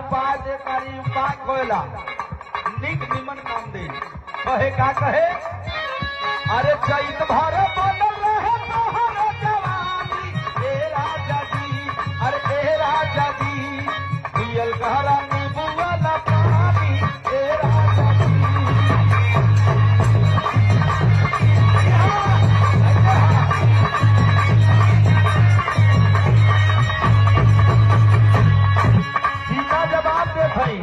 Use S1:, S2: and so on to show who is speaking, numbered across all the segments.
S1: उपाय दे कारी उपाय कोयला निक निमन काम दे कहे का कहे अरे चैत भर बनल रहे तोहर जवानी ए राजा जी अरे ए राजा जी पियल कहरा नीबुआ ना पानी ए राजा जी सीधा जवाब दे भाई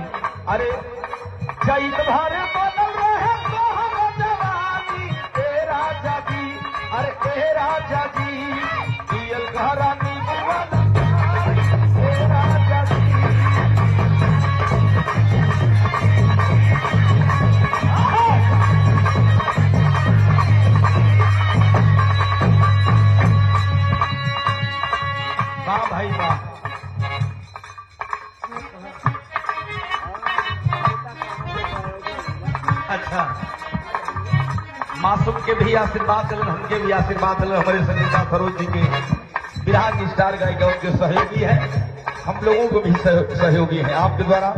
S1: अरे चैत भर बनल रहे तोहर जवानी ए राजा जी अरे ए राजा जी पियल कहरा नीबुआ ना पानी ए राजा जी वाह भाई वाह अच्छा मासूम के भी आशीर्वाद दिलन हमके भी आशीर्वाद दिलन हमारे संगीता सरोज जी के विराट स्टार गायिका उनके सहयोगी है हम लोगों को भी सहयोगी है आपके द्वारा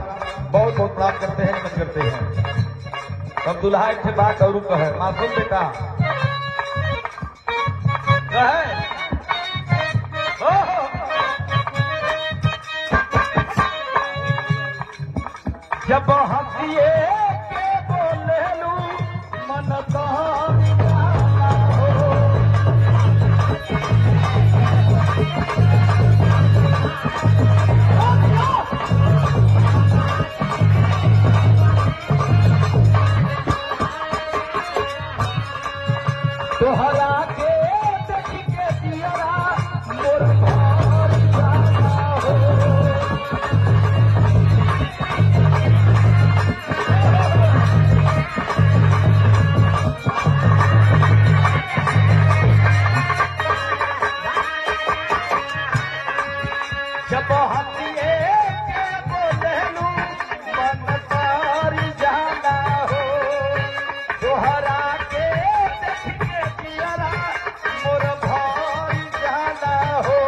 S1: बहुत बहुत प्राप्त करते हैं नमन करते हैं अब दुल्हा एक बात और कहे मासूम बेटा कहे जब हंसिए के बोले लू मन कहानी जाना हो तोहरा के देख के दियरा मोर घर जाना हो जब हंसिए के बोलेलू मन तारी जाना हो तोहरा के देख के दियरा मोर भाई जाना हो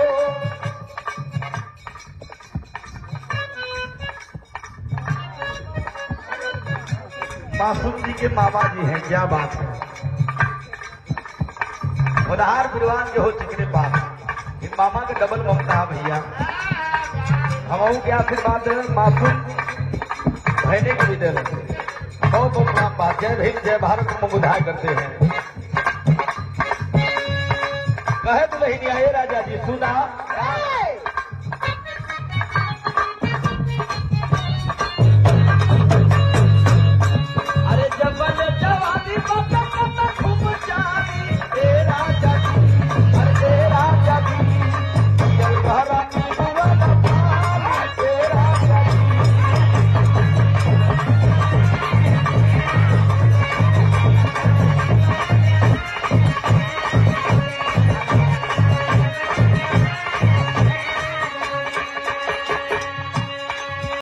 S1: मासूम जी के मामा जी हैं क्या बात है उधार विद्वान जो हो चिकने पास इन मामा के डबल ममता भैया हम के आशीर्वाद मासूम रहने के भी दे बहुत बहुत नाम बात जय भीम जय भारत को बुधाय करते हैं कहे तो नहीं आए राजा जी सुना